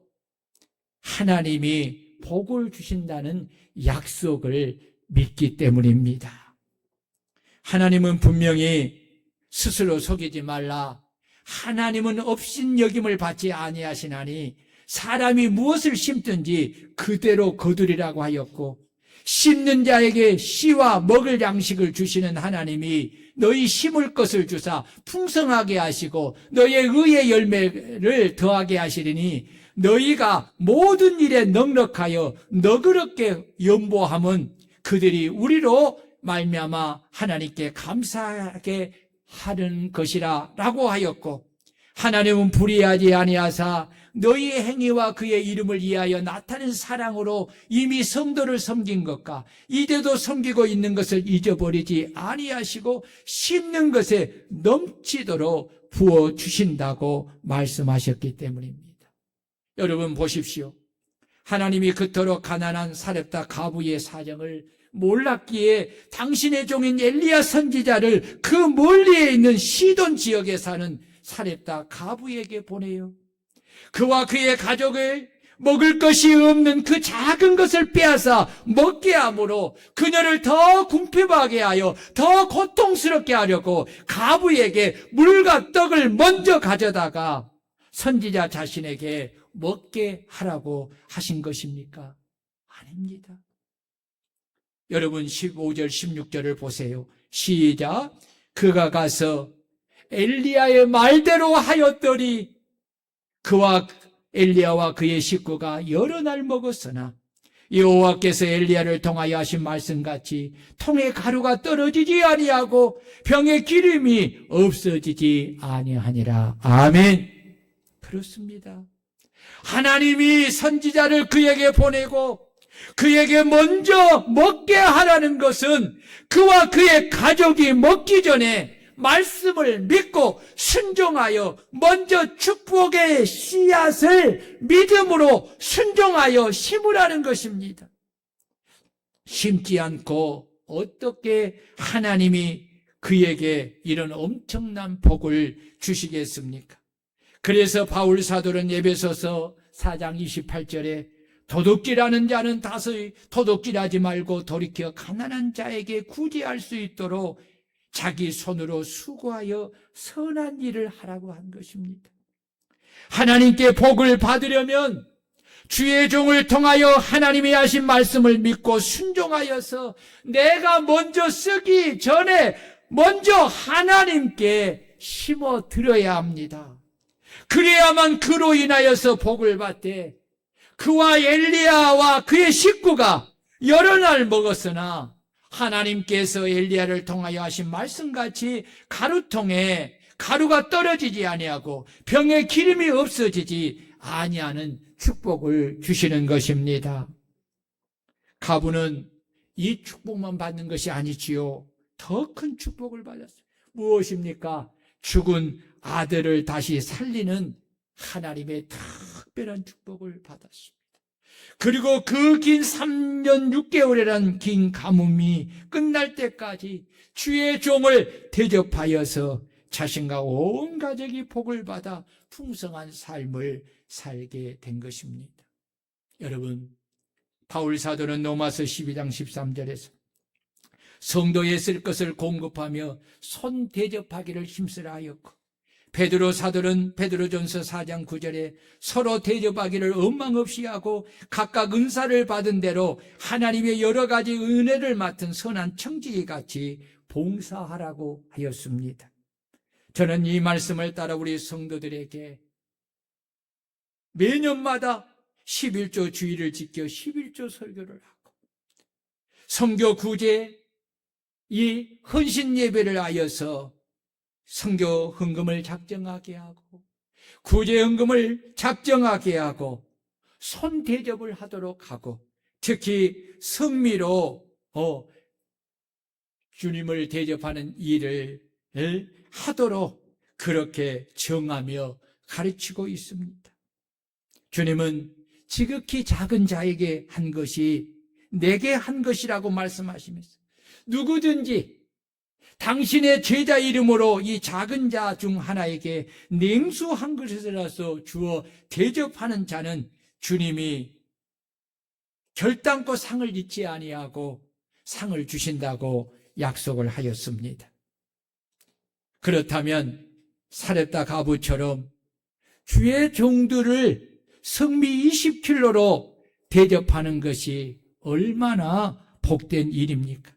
하나님이 복을 주신다는 약속을 믿기 때문입니다. 하나님은 분명히 스스로 속이지 말라. 하나님은 업신여김을 받지 아니하시나니 사람이 무엇을 심든지 그대로 거두리라고 하였고 심는 자에게 씨와 먹을 양식을 주시는 하나님이 너희 심을 것을 주사 풍성하게 하시고 너희의 의의 열매를 더하게 하시리니 너희가 모든 일에 넉넉하여 너그럽게 연보함은 그들이 우리로 말미암아 하나님께 감사하게 하는 것이라 라고 하였고 하나님은 불의하지 아니하사 너희의 행위와 그의 이름을 위하여 나타낸 사랑으로 이미 성도를 섬긴 것과 이제도 섬기고 있는 것을 잊어버리지 아니하시고 심는 것에 넘치도록 부어주신다고 말씀하셨기 때문입니다. 여러분 보십시오. 하나님이 그토록 가난한 사렙다 가부의 사정을 몰랐기에 당신의 종인 엘리야 선지자를 그 멀리에 있는 시돈 지역에 사는 사렙다 가부에게 보내요. 그와 그의 가족을 먹을 것이 없는 그 작은 것을 빼앗아 먹게 함으로 그녀를 더 궁핍하게 하여 더 고통스럽게 하려고 가부에게 물과 떡을 먼저 가져다가 선지자 자신에게 먹게 하라고 하신 것입니까? 아닙니다. 여러분 15절 16절을 보세요. 시작. 그가 가서 엘리야의 말대로 하였더니 그와 엘리야와 그의 식구가 여러 날 먹었으나 여호와께서 엘리야를 통하여 하신 말씀같이 통에 가루가 떨어지지 아니하고 병에 기름이 없어지지 아니하니라. 아멘. 그렇습니다. 하나님이 선지자를 그에게 보내고 그에게 먼저 먹게 하라는 것은 그와 그의 가족이 먹기 전에 말씀을 믿고 순종하여 먼저 축복의 씨앗을 믿음으로 순종하여 심으라는 것입니다. 심지 않고 어떻게 하나님이 그에게 이런 엄청난 복을 주시겠습니까? 그래서 바울 사도는 에베소서 4장 28절에 도둑질하는 자는 다소히 도둑질하지 말고 돌이켜 가난한 자에게 구제할 수 있도록 자기 손으로 수고하여 선한 일을 하라고 한 것입니다. 하나님께 복을 받으려면 주의 종을 통하여 하나님이 하신 말씀을 믿고 순종하여서 내가 먼저 쓰기 전에 먼저 하나님께 심어 드려야 합니다. 그래야만 그로 인하여서 복을 받되 그와 엘리야와 그의 식구가 여러 날 먹었으나 하나님께서 엘리야를 통하여 하신 말씀같이 가루통에 가루가 떨어지지 아니하고 병에 기름이 없어지지 아니하는 축복을 주시는 것입니다. 가부는 이 축복만 받는 것이 아니지요. 더 큰 축복을 받았어요. 무엇입니까? 죽은 아들을 다시 살리는 하나님의 특별한 축복을 받았습니다. 그리고 그 긴 3년 6개월이라는 긴 가뭄이 끝날 때까지 주의 종을 대접하여서 자신과 온 가족이 복을 받아 풍성한 삶을 살게 된 것입니다. 여러분, 바울 사도는 로마서 12장 13절에서 성도에 쓸 것을 공급하며 손 대접하기를 힘쓰라 하였고, 베드로 사도는 베드로전서 4장 9절에 서로 대접하기를 엉망 없이 하고 각각 은사를 받은 대로 하나님의 여러 가지 은혜를 맡은 선한 청지기 같이 봉사하라고 하였습니다. 저는 이 말씀을 따라 우리 성도들에게 매년마다 11조 주일을 지켜 11조 설교를 하고, 선교 구제 이 헌신 예배를 하여서 선교 헌금을 작정하게 하고, 구제 헌금을 작정하게 하고, 손 대접을 하도록 하고, 특히 성미로 주님을 대접하는 일을 하도록 그렇게 정하며 가르치고 있습니다. 주님은 지극히 작은 자에게 한 것이 내게 한 것이라고 말씀하시면서, 누구든지 당신의 제자 이름으로 이 작은 자 중 하나에게 냉수 한 그릇이라도 주어 대접하는 자는 주님이 결단코 상을 잊지 아니하고 상을 주신다고 약속을 하였습니다. 그렇다면 사렙다 가부처럼 주의 종들을 성미 20킬로로 대접하는 것이 얼마나 복된 일입니까?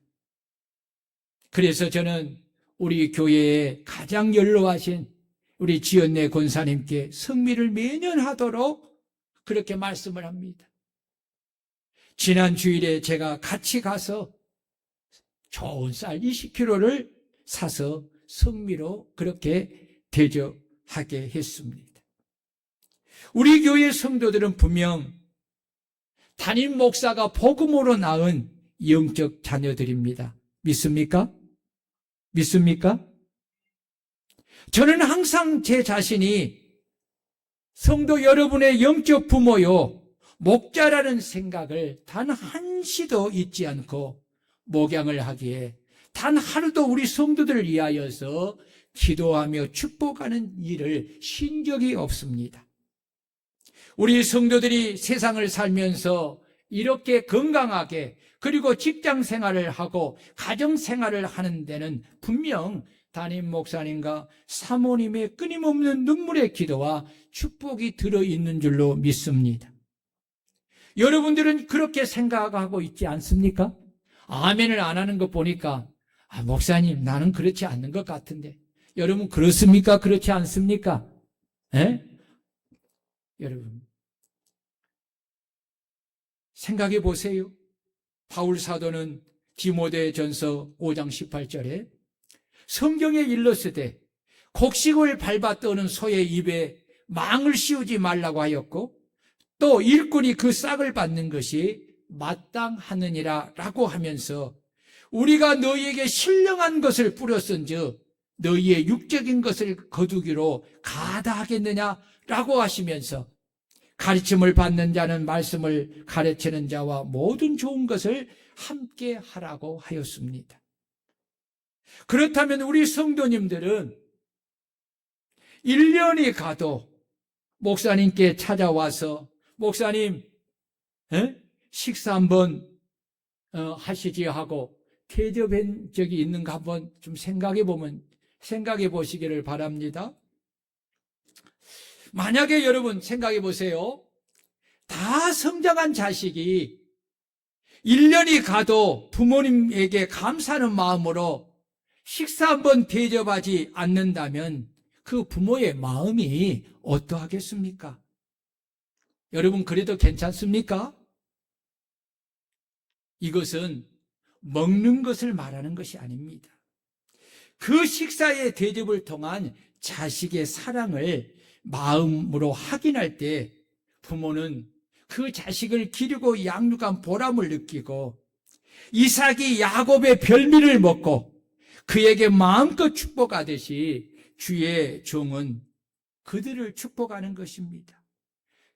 그래서 저는 우리 교회에 가장 연로하신 우리 지연내 권사님께 성미를 매년 하도록 그렇게 말씀을 합니다. 지난 주일에 제가 같이 가서 좋은 쌀 20kg를 사서 성미로 그렇게 대접하게 했습니다. 우리 교회 성도들은 분명 담임 목사가 복음으로 낳은 영적 자녀들입니다. 믿습니까? 믿습니까? 저는 항상 제 자신이 성도 여러분의 영적 부모요, 목자라는 생각을 단 한시도 잊지 않고 목양을 하기에 단 하루도 우리 성도들을 위하여서 기도하며 축복하는 일을 쉰 적이 없습니다. 우리 성도들이 세상을 살면서 이렇게 건강하게 그리고 직장 생활을 하고 가정 생활을 하는 데는 분명 담임 목사님과 사모님의 끊임없는 눈물의 기도와 축복이 들어있는 줄로 믿습니다. 여러분들은 그렇게 생각하고 있지 않습니까? 아멘을 안 하는 거 보니까 목사님 나는 그렇지 않는 것 같은데, 여러분 그렇습니까? 그렇지 않습니까? 여러분 생각해 보세요. 바울 사도는 디모데전서 5장 18절에 성경에 일렀으되 곡식을 밟아 떠는 소의 입에 망을 씌우지 말라고 하였고, 또 일꾼이 그 싹을 받는 것이 마땅하느니라 라고 하면서 우리가 너희에게 신령한 것을 뿌렸은즉 너희의 육적인 것을 거두기로 가다하겠느냐 라고 하시면서 가르침을 받는 자는 말씀을 가르치는 자와 모든 좋은 것을 함께 하라고 하였습니다. 그렇다면 우리 성도님들은 1년이 가도 목사님께 찾아와서 목사님 식사 한번 하시지 하고 대접한 적이 있는가 한번 좀 생각해 보시기를 바랍니다. 만약에 여러분 생각해 보세요. 다 성장한 자식이 1년이 가도 부모님에게 감사하는 마음으로 식사 한번 대접하지 않는다면 그 부모의 마음이 어떠하겠습니까? 여러분 그래도 괜찮습니까? 이것은 먹는 것을 말하는 것이 아닙니다. 그 식사의 대접을 통한 자식의 사랑을 마음으로 확인할 때 부모는 그 자식을 기르고 양육한 보람을 느끼고, 이삭이 야곱의 별미를 먹고 그에게 마음껏 축복하듯이 주의 종은 그들을 축복하는 것입니다.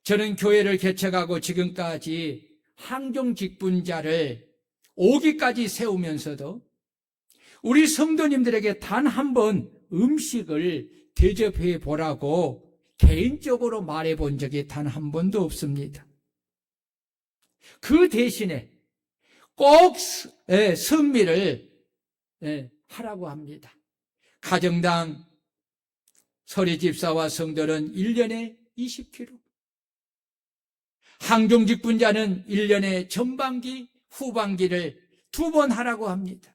저는 교회를 개척하고 지금까지 항종 직분자를 5기까지 세우면서도 우리 성도님들에게 단 한 번 음식을 대접해 보라고 개인적으로 말해 본 적이 단 한 번도 없습니다. 그 대신에 꼭 성미를 하라고 합니다. 가정당 서리집사와 성들은 1년에 20kg, 항종직분자는 1년에 전반기, 후반기를 2번 하라고 합니다.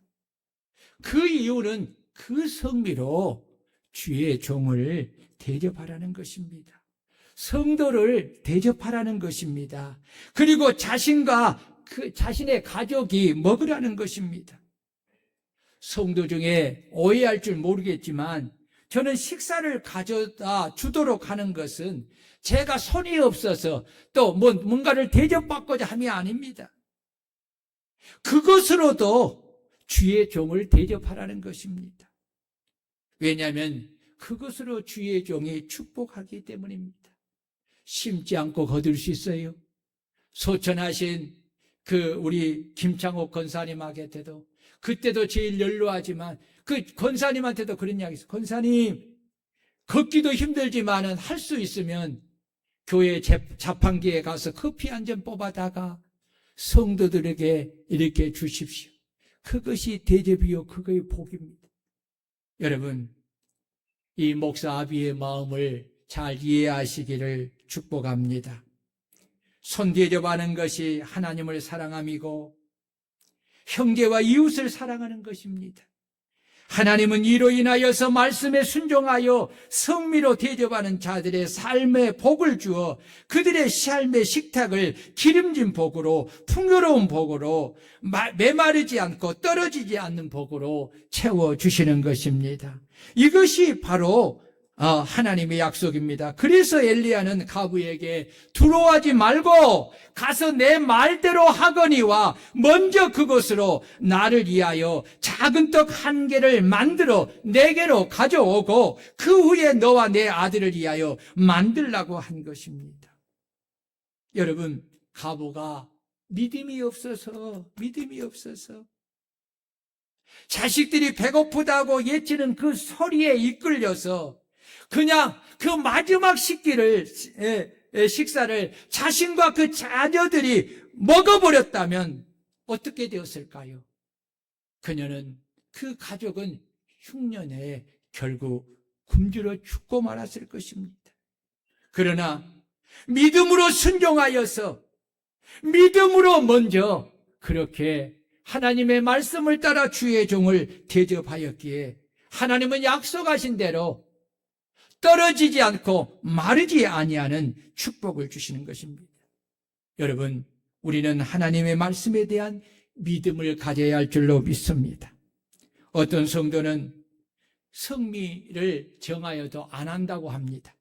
그 이유는 그 성미로 주의 종을 대접하라는 것입니다. 성도를 대접하라는 것입니다. 그리고 자신과 자신의 가족이 먹으라는 것입니다. 성도 중에 오해할 줄 모르겠지만 저는 식사를 가져다 주도록 하는 것은 제가 손이 없어서 또 뭔가를 대접받고자 함이 아닙니다. 그것으로도 주의 종을 대접하라는 것입니다. 왜냐하면 그것으로 주의 종이 축복하기 때문입니다. 심지 않고 거둘 수 있어요. 소천하신 우리 김창옥 권사님에게도 그때도 제일 연로하지만 그 권사님한테도 그런 이야기 있어요. 권사님, 걷기도 힘들지만은 할 수 있으면 교회 자판기에 가서 커피 한 잔 뽑아다가 성도들에게 이렇게 주십시오. 그것이 대접이요, 그것이 복입니다. 여러분, 이 목사 아비의 마음을 잘 이해하시기를 축복합니다. 손 대접하는 것이 하나님을 사랑함이고 형제와 이웃을 사랑하는 것입니다. 하나님은 이로 인하여서 말씀에 순종하여 성미로 대접하는 자들의 삶에 복을 주어 그들의 삶의 식탁을 기름진 복으로, 풍요로운 복으로, 메마르지 않고 떨어지지 않는 복으로 채워주시는 것입니다. 이것이 바로 하나님의 약속입니다. 그래서 엘리야는 가부에게 두려워하지 말고 가서 내 말대로 하거니와 먼저 그곳으로 나를 위하여 작은 떡 1개를 만들어 내게로 가져오고 그 후에 너와 내 아들을 위하여 만들라고 한 것입니다. 여러분, 가부가 믿음이 없어서 자식들이 배고프다고 예치는 그 소리에 이끌려서 그냥 그 마지막 식사를 자신과 그 자녀들이 먹어버렸다면 어떻게 되었을까요? 그녀는, 그 가족은 흉년에 결국 굶주려 죽고 말았을 것입니다. 그러나 믿음으로 순종하여서 믿음으로 먼저 그렇게 하나님의 말씀을 따라 주의 종을 대접하였기에 하나님은 약속하신 대로 떨어지지 않고 마르지 아니하는 축복을 주시는 것입니다. 여러분, 우리는 하나님의 말씀에 대한 믿음을 가져야 할 줄로 믿습니다. 어떤 성도는 성미를 정하여도 안 한다고 합니다.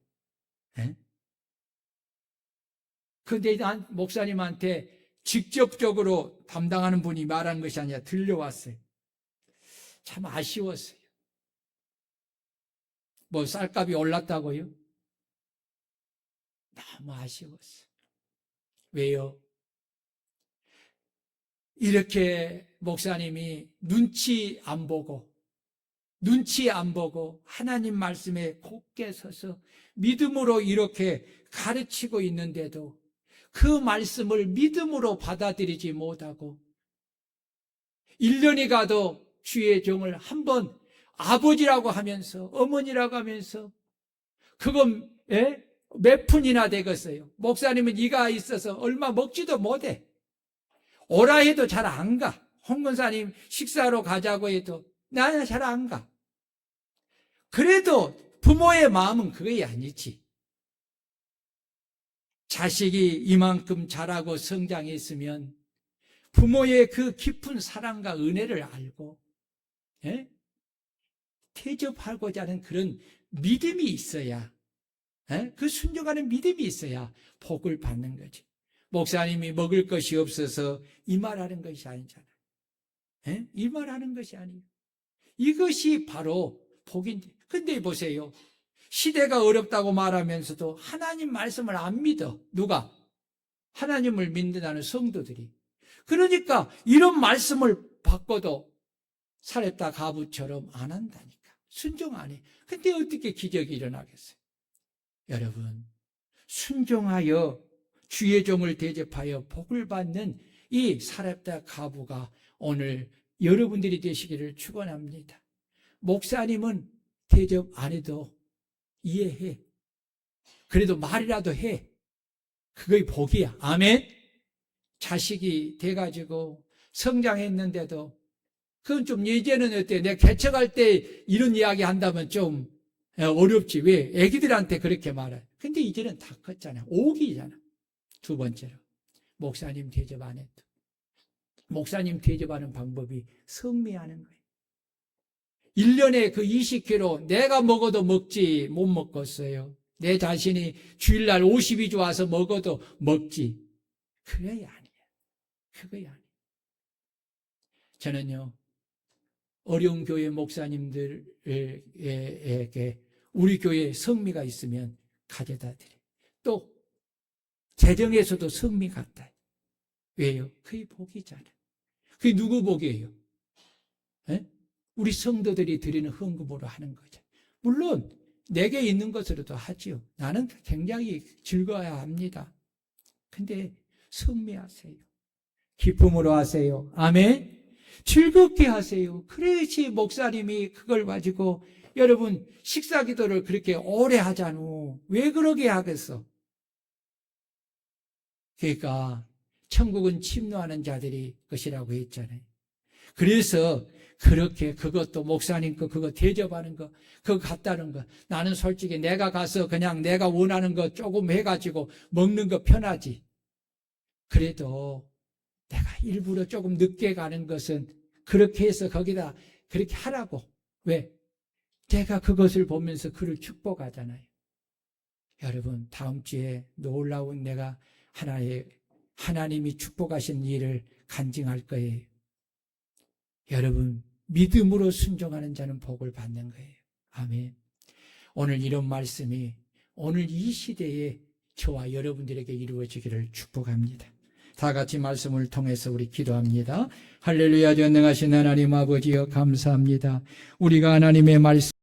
그런데 목사님한테 직접적으로 담당하는 분이 말한 것이 아니라 들려왔어요. 참 아쉬웠어요. 쌀값이 올랐다고요? 너무 아쉬웠어요. 왜요? 이렇게 목사님이 눈치 안 보고 하나님 말씀에 굳게 서서 믿음으로 이렇게 가르치고 있는데도 그 말씀을 믿음으로 받아들이지 못하고 1년이 가도 주의 종을 한번 아버지라고 하면서 어머니라고 하면서 그건 몇 푼이나 되겠어요. 목사님은 이가 있어서 얼마 먹지도 못해. 오라 해도 잘 안 가. 홍 권사님 식사로 가자고 해도 나는 잘 안 가. 그래도 부모의 마음은 그게 아니지. 자식이 이만큼 자라고 성장했으면 부모의 그 깊은 사랑과 은혜를 알고 대접하고자 하는 그런 믿음이 있어야, 그 순종하는 믿음이 있어야 복을 받는 거지. 목사님이 먹을 것이 없어서 이 말하는 것이 아니잖아요. 이 말하는 것이 아니에요. 이것이 바로 복인데. 근데 보세요. 시대가 어렵다고 말하면서도 하나님 말씀을 안 믿어. 누가? 하나님을 믿는다는 성도들이. 그러니까 이런 말씀을 받고도 사렙다 가부처럼 안 한다니까. 순종 안 해. 근데 어떻게 기적이 일어나겠어요? 여러분, 순종하여 주의 종을 대접하여 복을 받는 이 사렙다 과부가 오늘 여러분들이 되시기를 축원합니다. 목사님은 대접 안 해도 이해해. 그래도 말이라도 해. 그게 복이야. 아멘. 자식이 돼가지고 성장했는데도 그건 좀 이제는 어때? 내가 개척할 때 이런 이야기 한다면 좀 어렵지. 왜? 애기들한테 그렇게 말해. 근데 이제는 다 컸잖아. 오기잖아. 두 번째로 목사님 대접 안 해도. 목사님 대접하는 방법이 성미하는 거예요. 1년에 그 20kg 내가 먹어도 먹지 못 먹겠어요. 내 자신이 주일날 52주 와서 먹어도 먹지. 그거야 아니야. 그거야 아니야. 저는요, 어려운 교회 목사님들에게 우리 교회에 성미가 있으면 가져다 드려요. 또 재정에서도 성미 같다. 왜요? 그게 복이잖아요. 그게 누구 복이에요? 에? 우리 성도들이 드리는 헌금으로 하는 거죠. 물론 내게 있는 것으로도 하지요. 나는 굉장히 즐거워야 합니다. 근데 성미하세요. 기쁨으로 하세요. 아멘. 즐겁게 하세요. 그래야지 목사님이 그걸 가지고 여러분 식사 기도를 그렇게 오래 하잖아. 왜 그러게 하겠어? 그러니까 천국은 침노하는 자들이 것이라고 했잖아요. 그래서 그렇게 그것도 목사님 거 그거 대접하는 거 그거 갖다는 거 나는 솔직히 내가 가서 그냥 내가 원하는 거 조금 해가지고 먹는 거 편하지. 그래도 내가 일부러 조금 늦게 가는 것은 그렇게 해서 거기다 그렇게 하라고. 왜? 제가 그것을 보면서 그를 축복하잖아요. 여러분 다음 주에 놀라운 내가 하나님이 축복하신 일을 간증할 거예요. 여러분 믿음으로 순종하는 자는 복을 받는 거예요. 아멘. 오늘 이런 말씀이 오늘 이 시대에 저와 여러분들에게 이루어지기를 축복합니다. 다 같이 말씀을 통해서 우리 기도합니다. 할렐루야. 전능하신 하나님 아버지여 감사합니다. 우리가 하나님의 말씀